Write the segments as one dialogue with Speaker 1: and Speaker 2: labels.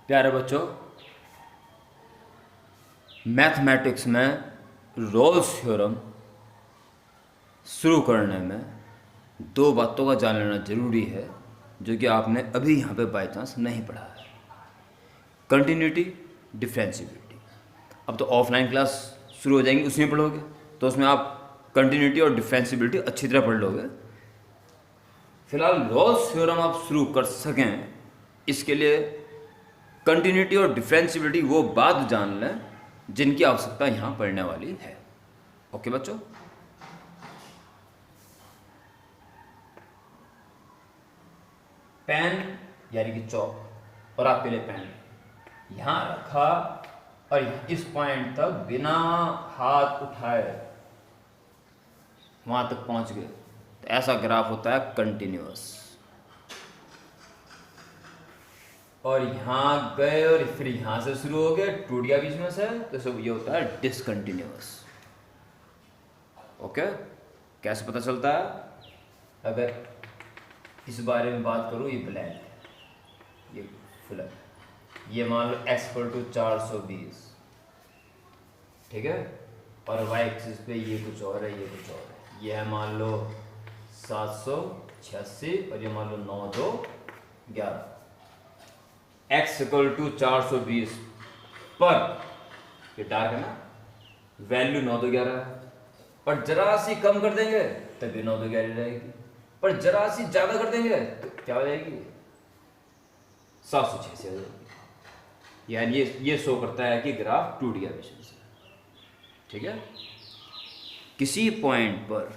Speaker 1: प्यारे बच्चों, मैथमेटिक्स में रोल्स थ्योरम शुरू करने में दो बातों का जान लेना ज़रूरी है जो कि आपने अभी यहाँ पे बाई चांस नहीं पढ़ा है। कंटिन्यूटी, डिफरेंशिबिलिटी। अब तो ऑफलाइन क्लास शुरू हो जाएंगी, उसमें पढ़ोगे तो उसमें आप कंटिन्यूटी और डिफरेंशिबिलिटी अच्छी तरह पढ़ लोगे। फिलहाल रोल्स थ्योरम आप शुरू कर सकें, इसके लिए कंटिन्यूटी और डिफरेंशिबिलिटी वो बात जान लें जिनकी आवश्यकता यहाँ पढ़ने वाली है। ओके बच्चों, पेन यानी कि चौक और आपके लिए पेन यहाँ रखा और इस पॉइंट तक बिना हाथ उठाए वहां तक पहुंच गए तो ऐसा ग्राफ होता है कंटिन्यूअस। और यहाँ गए और फिर यहाँ से शुरू हो गए, टूट गया बीच में से, तो सब ये होता है डिसकंटिन्यूअस। ओके, कैसे पता चलता है? अगर इस बारे में बात करूँ, ये ब्लैंक है, ये फुल है, ये मान लो x = 420, ठीक है, और y एक्सिस पे ये कुछ और है, ये कुछ और है, ये है मान लो 786 और ये मान लो 9 2 11। x = 420 पर, ये डार्क है ना, वैल्यू 9 2 11 है, और जरा सी कम कर देंगे तभी 9 2 11 रहेगी, पर जरा सी ज्यादा कर देंगे तो क्या हो जाएगी? 786 हो जाएगी। यानी ये शो करता है कि ग्राफ टूट गया बीच में से, ठीक है। किसी पॉइंट पर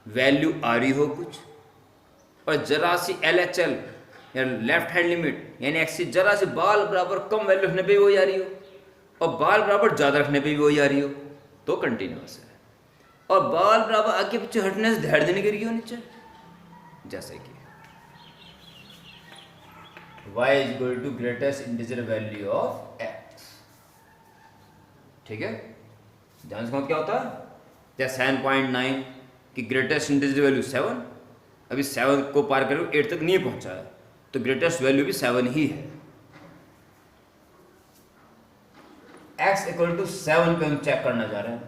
Speaker 1: वैल्यू आ रही हो कुछ और जरा सी LHL या लेफ्ट हैंड लिमिट यानी एक्सिस जरा से बाल बराबर कम वैल्यू रखने पे भी वही आ रही हो और बाल बराबर ज़्यादा रखने पे भी वही आ रही हो तो कंटिन्यूअस है। और बाल बराबर आगे पीछे हटने से धैर्य देने गिर गई हो नीचे, जैसे कि y = greatest integer value of x, ठीक है। ध्यान से क्या होता है? जैसे 7.9 की ग्रेटेस्ट इंटीजर वैल्यू 7, अभी 7 को पार करके 8 तक नहीं पहुंचा है तो ग्रेटेस्ट वैल्यू भी 7 ही है। x = 7 पे हम चेक करना चाह रहे हैं,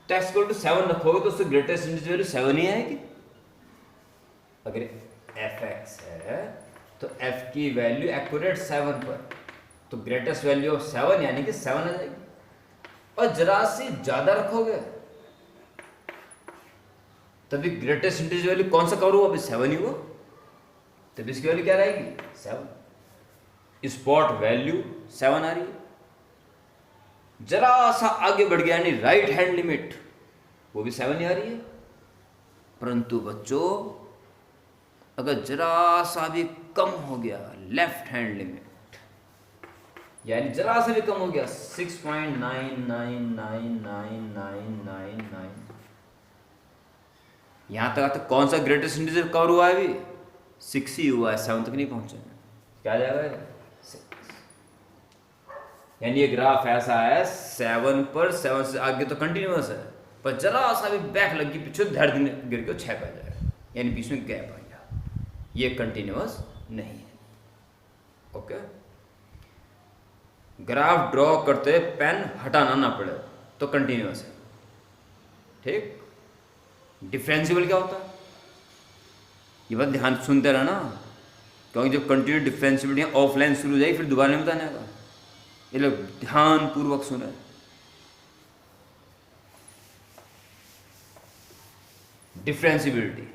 Speaker 1: तो x = 7 रखोगे तो उससे ग्रेटेस्ट इंटीजर वैल्यू 7 ही आएगी। अगर fx है तो f की वैल्यू एक्यूरेट 7 पर, तो ग्रेटेस्ट वैल्यू ऑफ 7 यानी कि 7 आ जाएगी। और जरा सी ज्यादा रखोगे तभी ग्रेटेस्ट इंटीजर वैल्यू कौन सा कवर हुआ? अभी 7 ही हुआ, तभी इसकी वैल्यू क्या रहेगी? 7। स्पॉट वैल्यू 7 आ रही है। जरा सा आगे बढ़ गया यानी राइट हैंड लिमिट, वो भी 7 ही आ रही है। परंतु बच्चों, अगर जरा सा भी कम हो गया लेफ्ट हैंड लिमिट, यानी जरा सा भी कम हो गया 6.9999999, यहां तक कौन सा ग्रेटेस्ट इंटीजर कवर हुआ है? अभी 6 ही हुआ है, 7 तक नहीं पहुंचे। क्या आ जाएगा? 6। यानी ये ग्राफ ऐसा है 7 पर, 7 से आगे तो कंटिन्यूअस है, पर जरा सा भी बैक लगी पीछे धड़ गिर के 6 पे आ जाएगा, यानी बीच में गैप आ गया, ये कंटिन्यूअस नहीं है। ओके, ग्राफ ड्रॉ करते पेन हटाना ना पड़े तो कंटिन्यूअस है, ठीक। डिफरेंशिबल क्या होता है? ये बात ध्यान सुनते रहना, क्योंकि जब कंटिन्यू डिफरेंशिबिलिटी ऑफलाइन शुरू हो जाएगी फिर दोबारा नहीं बताने का, ये लोग ध्यान पूर्वक सुने। डिफरेंशिबिलिटी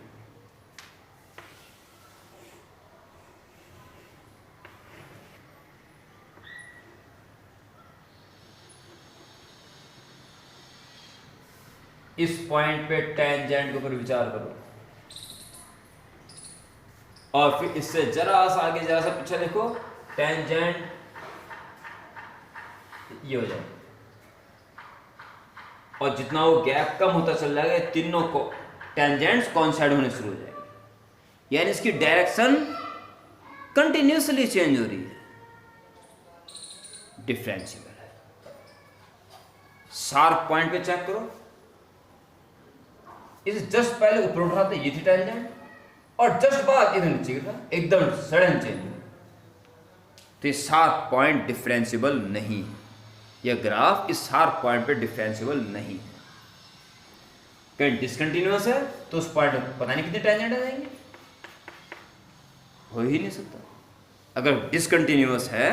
Speaker 1: इस पॉइंट पे टेंजेंट के ऊपर विचार करो और फिर इससे जरा सा आगे जरा सा पीछे देखो, टेंजेंट ये हो जाए, और जितना वो गैप कम होता चल जाएगा तीनों को टेंजेंट्स कॉन्साइड होने शुरू हो जाएगी, यानी इसकी डायरेक्शन कंटिन्यूसली चेंज हो रही है। डिफरेंशियल है। शार्प पॉइंट पे चेक करो, इसे जस्ट पहले ऊपर उठाते ये थी टेंजेंट और जस्ट बाद इधर नीचे गिरता, एकदम सडन चेंज। तो ये शार्प पॉइंट डिफरेंशिएबल नहीं है, यह ग्राफ इस शार्प पॉइंट पे डिफरेंशिएबल नहीं है। कहीं डिसकंटिन्यूअस है तो उस पॉइंट में पता नहीं कितने टेंजेंट आ जाएंगे, हो ही नहीं सकता। अगर डिसकंटिन्यूअस है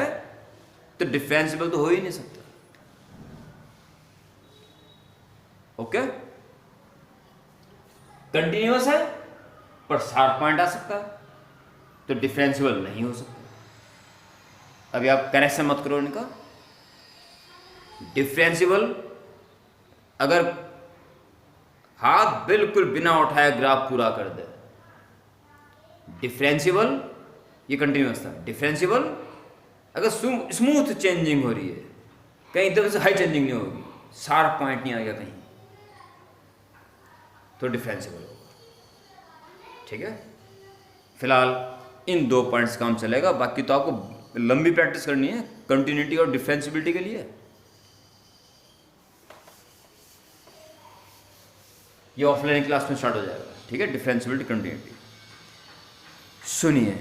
Speaker 1: तो डिफरेंशिएबल तो हो ही नहीं सकता। ओके, कंटिन्यूअस है पर शार्प पॉइंट आ सकता है तो डिफरेंशिएबल नहीं हो सकता। अभी आप करेक्शन मत करो इनका। डिफरेंशिएबल अगर हाथ बिल्कुल बिना उठाए ग्राफ पूरा कर दे, डिफरेंशिएबल ये कंटिन्यूअस था। डिफरेंशिएबल अगर स्मूथ चेंजिंग हो रही है, कहीं एकदम से हाई चेंजिंग नहीं होगी, शार्प पॉइंट नहीं आएगा कहीं, तो डिफरेंशिएबल होगा। ठीक है, फिलहाल इन 2 पॉइंट्स काम चलेगा, बाकी तो आपको लंबी प्रैक्टिस करनी है कंटिन्यूटी और डिफरेंशिएबिलिटी के लिए। ये ऑफलाइन क्लास में स्टार्ट हो जाएगा। ठीक है, डिफरेंशिएबिलिटी कंटिन्यूटी। सुनिए,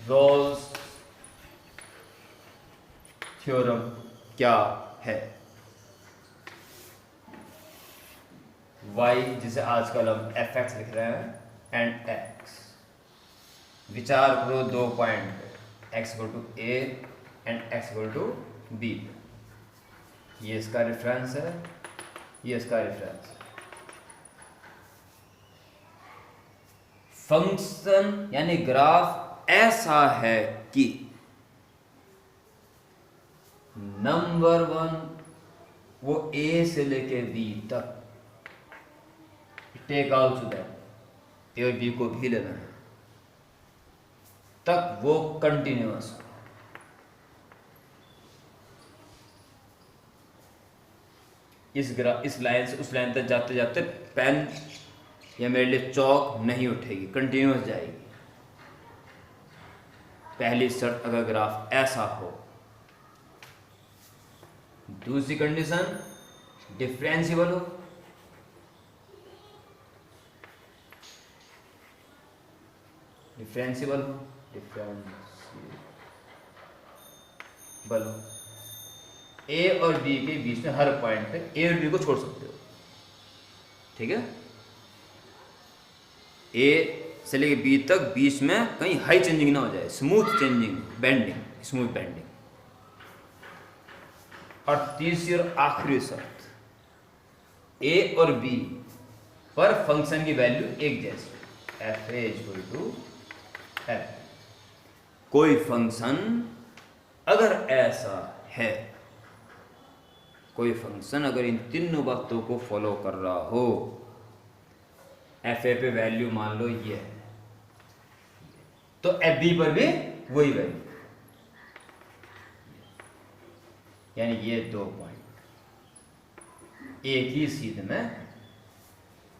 Speaker 1: रोल्स थ्योरम क्या है। y जिसे आजकल हम fx लिख रहे हैं एंड x, विचार करो 2 पॉइंट पे, x equal to a and x equal to b। ये इसका रेफरेंस है, ये इसका रेफरेंस है। फंक्शन यानी ग्राफ ऐसा है कि नंबर 1 वो a से लेके b तक, टेक आउट दैट ए और बी को भी लेना है, तक वो कंटिन्यूअस हो। इस लाइन से उस लाइन तक जाते जाते पेन या मेरे लिए चौक नहीं उठेगी, कंटिन्यूअस जाएगी। पहली शर्त अगर ग्राफ ऐसा हो। दूसरी कंडीशन डिफरेंशिएबल हो। डिफरेंशिएबल हो, डिफरेंशिएबल हो। ए और बी के बीच में हर पॉइंट पे ए और बी को छोड़ सकते हो। ठीक है, ए से लेके बी तक बीच में कहीं हाई चेंजिंग ना हो जाए, smooth changing, bending, smooth bending. और तीसरी और आखिरी शर्त, ए और बी पर फंक्शन की वैल्यू एक जैसी, F A equal to F. कोई फंक्शन अगर ऐसा है, कोई फंक्शन अगर इन तीनों बातों को फॉलो कर रहा हो, एफ ए पे वैल्यू मान लो ये है, तो एफ बी पर भी वही वैल्यू, यानी ये 2 पॉइंट एक ही सीध में।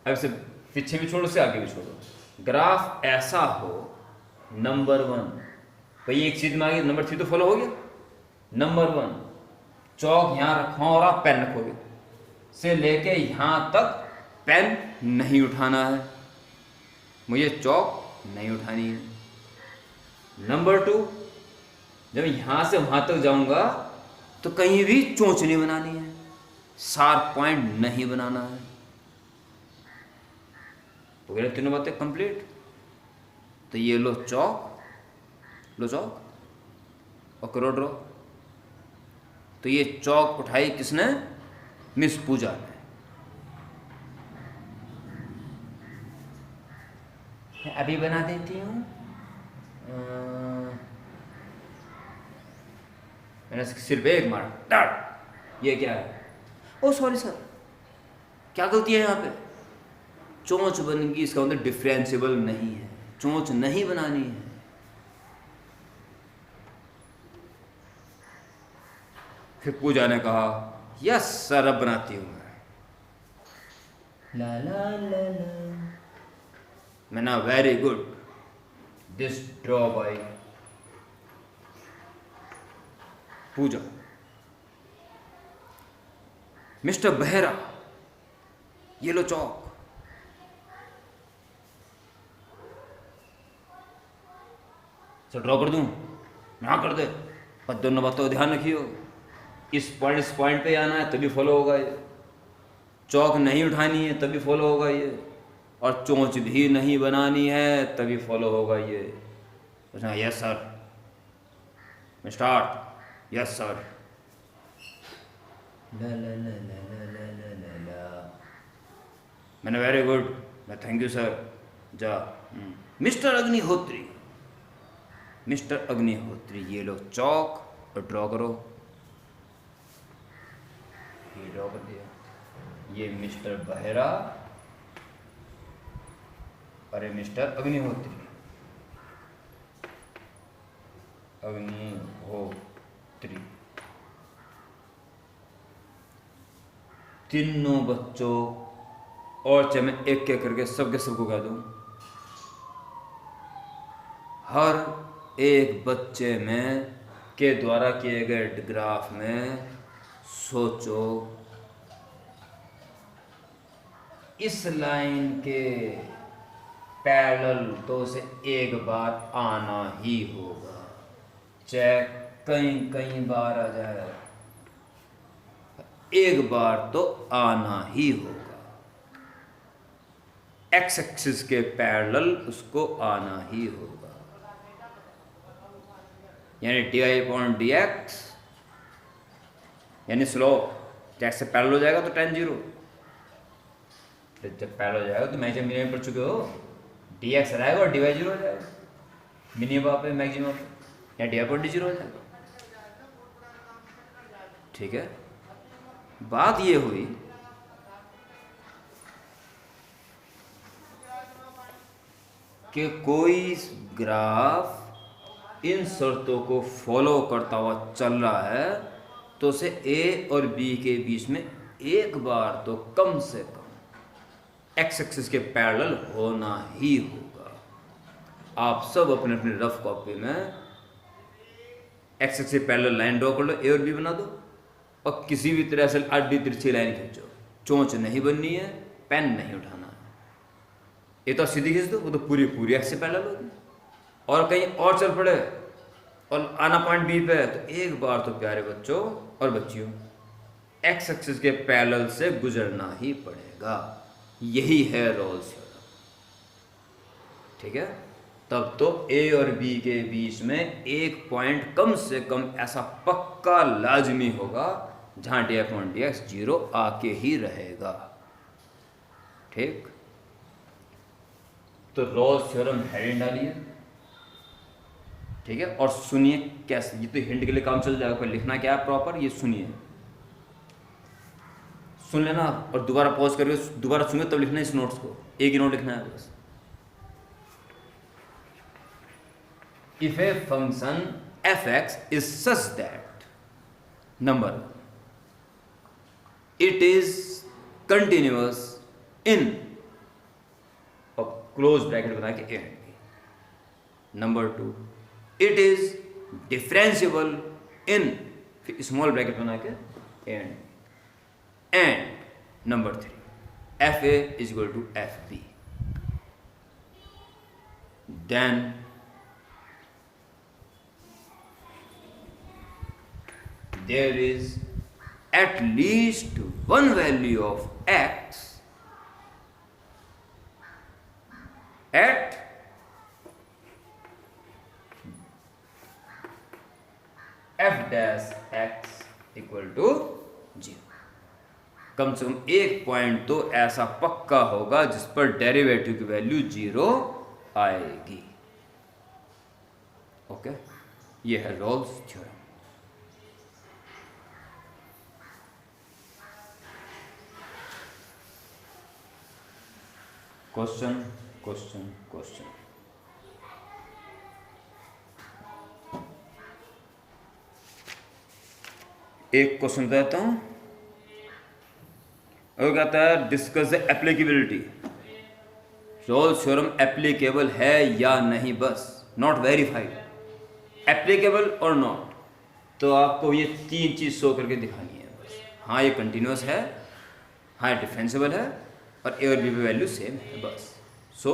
Speaker 1: अब से पीछे भी छोड़ो, से आगे भी छोड़ो, ग्राफ ऐसा हो नंबर 1 भाई एक सीध में आ गया, नंबर 3 तो फॉलो हो गया। नंबर 1 चौक यहां रखो और आप पेन रखोगे, से लेके यहां तक पेन नहीं उठाना है, मुझे चौक नहीं उठानी है। नंबर 2 जब यहां से वहां तक जाऊंगा तो कहीं भी चोंच नहीं बनानी है, शार्प पॉइंट नहीं बनाना है। तो मेरे तीनों बातें कंप्लीट। तो ये लो चौक, लो चौक और करो ड्रॉ। तो ये चौक उठाई किसने? मिस पूजा ने। अभी बना देती हूँ। मैंने सिर पे एक मारा, डाट। ये क्या है? ओ सॉरी सर, क्या गलती है यहाँ पे? चोंच बन गई, इसका मतलब डिफरेंशिएबल नहीं है, चोंच नहीं बनानी है। फिर पूजा ने कहा यस सर अब बनाती हूँ मैं। ला ला ला ला, मैंने very good this draw by Pooja. Mister Behera, ये लो चौक। सर ड्रॉ कर दूँ, ना कर दे, पर दोनों बातों का ध्यान रखियो। इस पॉइंट पे आना है तभी फॉलो होगा ये, चौक नहीं उठानी है तभी फॉलो होगा ये, और चोंच भी नहीं बनानी है तभी फॉलो होगा ये। पूछना यस सर, मैं स्टार्ट, यस सर, ला ला ला ला ला ला ला ला ला, मैंने वेरी गुड, मैं थैंक यू सर, जा। मिस्टर अग्निहोत्री, मिस्टर अग्निहोत्री, ये लो चौक और ड्रॉ करो। ये ड्रॉ कर दिया। ये मिस्टर बहेरा और ये मिस्टर अग्निहोत्री, अग्निहोत्री, तीनों बच्चों, और चाहे मैं एक एक करके सबके सबको कह दूं, हर एक बच्चे में के द्वारा किए गए ग्राफ में सोचो इस लाइन के पैरेलल तो उसे एक बार आना ही होगा, चाहे कई बार आ जाए, एक बार तो आना ही होगा। एक्स एक्सिस के पैरेलल उसको आना ही होगा, यानी di/dx यानी स्लोप जब से पैरेलल हो जाएगा तो tan 0, जब पैरेलल हो जाएगा तो मैक्सिमम मिनिमम पढ़ चुके हो, dx रहेगा और dy 0 हो जाएगा, मिनिमम पे मैक्सिमम पे, या di/dt 0 हो जाएगा। ठीक है, बात ये हुई कि कोई ग्राफ इन शर्तों को फॉलो करता हुआ चल रहा है तो उसे ए और बी के बीच में एक बार तो कम से कम एक्स एक्सिस के पैरेलल होना ही होगा। आप सब अपने अपने रफ कॉपी में एक्स एक्सिस के पैरेलल लाइन ड्रॉ कर लो, ए और बी बना दो, और किसी भी तरह से आड़ी तिरछी लाइन खींचो, चोंच नहीं बननी है, पेन नहीं उठाना है। ये तो सीधी खींच दो, वो तो पूरी पूरी एक्स से पैरेलल होगी, और कहीं और चल पड़े और आना पॉइंट बी पे, तो एक बार तो प्यारे बच्चों और बच्चियों एक्स एक्सिस के पैरेलल से गुजरना ही पड़ेगा। यही है रोल्स थ्योरम। ठीक है, तब तो ए और बी के बीच में एक पॉइंट कम से कम ऐसा पक्का लाजमी होगा जहां di/dx 0 आके ही रहेगा। ठीक, तो रोल्स थ्योरम हेडिंग डालिए। ठीक है, और सुनिए कैसे, ये तो हिंट के लिए काम चल जाएगा, पर लिखना क्या है प्रॉपर ये सुनिए, सुन लेना और दोबारा पॉज करके दोबारा सुनिए, तब लिखना इस नोट्स को, एक ही नोट लिखना है बस। If a function f(x) is such that number it is continuous in और क्लोज ब्रैकेट बना के a and b, number 2 it is differentiable in small bracket बना के a and b, and number 3 fa is equal to fb, then there is at least one value of x at f dash x equal to 0। कम से कम एक point तो ऐसा पक्का होगा जिस पर डेरिवेटिव की वैल्यू 0 आएगी। ओके, ये है Rolle's theorem. Question question question, एक क्वेश्चन देता हूं और कहता है discuss the applicability. Rolle's theorem applicable है या नहीं, बस नॉट वेरीफाइड, एप्लीकेबल और नॉट, तो आपको ये तीन चीज शो करके दिखानी है बस। हाँ ये कंटिन्यूस है, हाँ ये डिफरेंशिएबल है, और ए और बी पे वैल्यू सेम है बस। So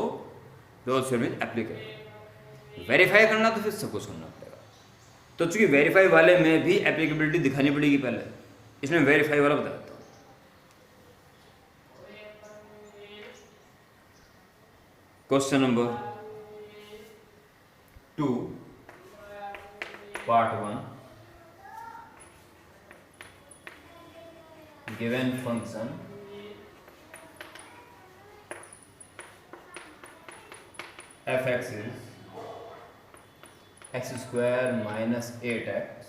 Speaker 1: Rolle's theorem is applicable. Verify करना तो फिर सब कुछ करना पड़ेगा। तो चूंकि वेरीफाई वाले में भी एप्लीकेबिलिटी दिखानी पड़ेगी पहले, इसमें वेरीफाई वाला बता देता हूँ। Question number 2 part 1, given function f(x) is x square minus 8x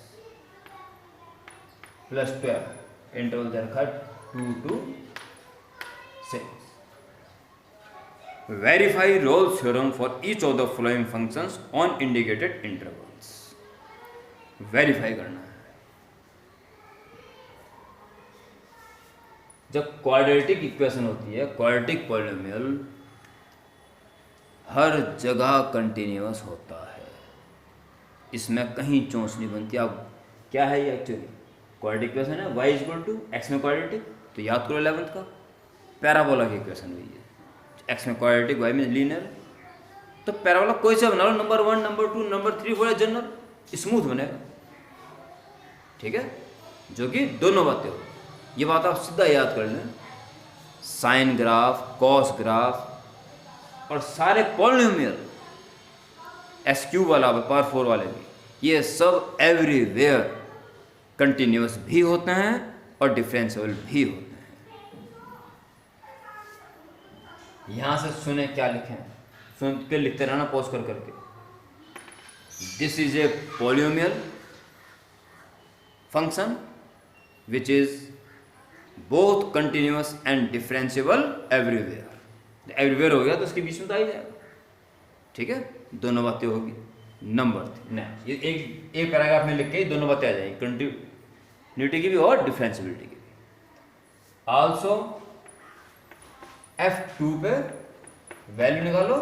Speaker 1: plus 12, interval दे रखा 2 to 6। Verify Rolle's theorem for each of the following functions on indicated intervals। Verify करना है। जब क्वाड्रेटिक इक्वेशन होती है, क्वाड्रेटिक पॉलिनोमियल हर जगह continuous होता है, इसमें कहीं चोंच नहीं बनती। अब क्या है ये एक्चुअली क्वाड्रेटिक इक्वेशन है, y इक्वल टू एक्स में क्वाड्रेटिक, तो याद करो 11th का पैराबोला की इक्वेशन हुई है, एक्स में क्वाड्रेटिक y में लीनियर। तो पैराबोला कोई सा बना लो, number 1 number 2 number 3 4 general, smooth बनेगा, ठीक है, जो कि दोनों बातें हो। ये बात आप सीधा याद कर लें, साइन ग्राफ, कॉस ग्राफ और सारे पॉलिनोमियल एस क्यूब वाला पावर 4 वाले भी, ये सब एवरीवेयर कंटिन्यूअस भी होते हैं और डिफरेंशिएबल भी होते हैं। यहां से सुने क्या लिखें, सुन के लिखते रहना पॉज कर करके। This is a polynomial function which is both continuous and differentiable everywhere. Everywhere हो गया तो उसके बीच में तो आ ही जाएगा, ठीक है, दोनों बातें होगी। नंबर नहीं, ये एक पैराग्राफ में लिख के दोनों बातें आ जाएंगी, कंटिन्यूटी की भी और डिफरेंशिएबिलिटी की भी। आल्सो F2 पे वैल्यू निकालो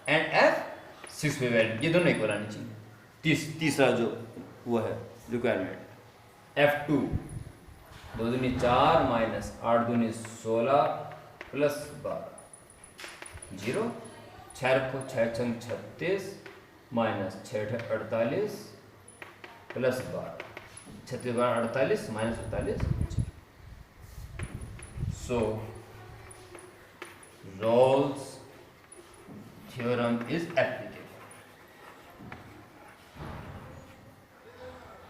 Speaker 1: एंड F6 पे वैल्यू, ये दोनों इक्वल आनी चाहिए। तीसरा जो वो है रिक्वायरमेंट, F2 2 दूनी 4 माइनस 8 दूनी 16 प्लस 12 0, 6 रखो 6 छंग 36 minus 6 48 plus 12, 36 12 48 minus 48। So Rolle's theorem is applicable।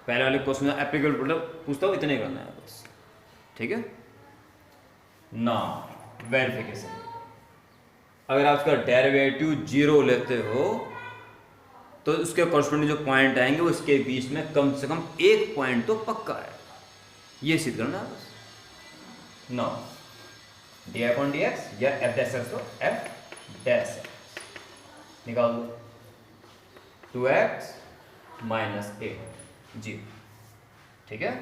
Speaker 1: पहले वाले क्वेश्चन में एप्लीकेबल मतलब पूछता हूँ, इतने करना है बस, ठीक है ना। वेरिफिकेशन, अगर आप उसका डेरिवेटिव 0 लेते हो तो उसके कॉरस्पॉन्डिंग जो पॉइंट आएंगे वो इसके बीच में कम से कम एक पॉइंट तो पक्का है, ये सिद्ध करना है बस। No D upon D X या एफ डैश एक्स, तो एफ डैश एक्स निकाल दो, 2x माइनस 8 जी, ठीक है।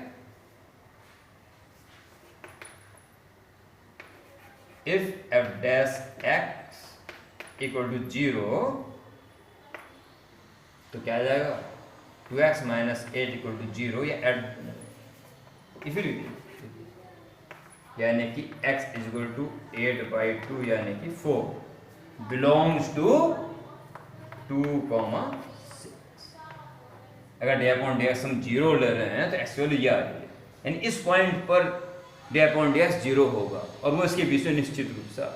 Speaker 1: If F dash X equal to 0 तो क्या आ जाएगा, 2x माइनस 8 इक्वल टू 0 या एड इफिलिटी, यानी कि x इज इक्वल टू 8/2 यानी कि 4 बिलोंग्स टू 2,6। अगर डी अपॉन डी एक्स हम 0 ले रहे हैं तो एक्चुअली ये आ रही है, यानी इस पॉइंट पर डी अपॉन डी एक्स 0 होगा और वो इसके बीच में निश्चित रूप से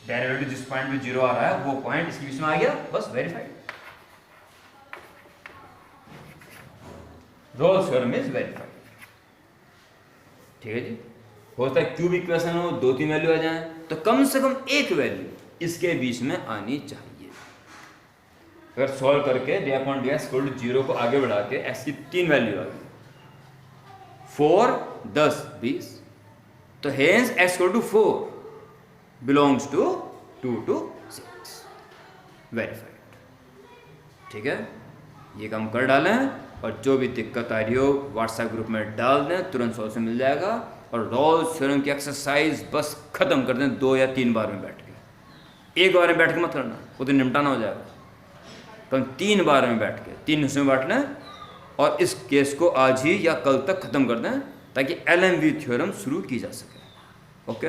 Speaker 1: डेरिवेटिव जिस पॉइंट में 0 आ रहा है वो पॉइंट इसके बीच में आ गया, बस verified. Roles theorem is verified, ठीक है जी। हो सकता है क्यूब इक्वेशन हो, 2-3 वैल्यू आ जाए, तो कम से कम एक वैल्यू इसके बीच में आनी चाहिए। अगर सॉल्व करके D upon D X equal to 0 को आगे बढ़ा के एक्स की 3 वैल्यू आ गई, 4 10 20, तो hence X equal to 4 belongs to 2 to 6, verified, ठीक है। ये काम कर डालें और जो भी दिक्कत आ रही हो व्हाट्सएप ग्रुप में डाल दें, तुरंत सॉल्यूशन मिल जाएगा। और रोल्स थ्योरम की एक्सरसाइज बस खत्म कर दें 2 या 3 बार में बैठ के, एक बार में बैठ के मत करना, वो तो निपटाना हो जाएगा। तो हम 3 बार में बैठ के 3 हिस्सों में बांट लें और इस केस को आज ही या कल तक खत्म कर दें ताकि LMV थ्योरम शुरू की जा सके। ओके।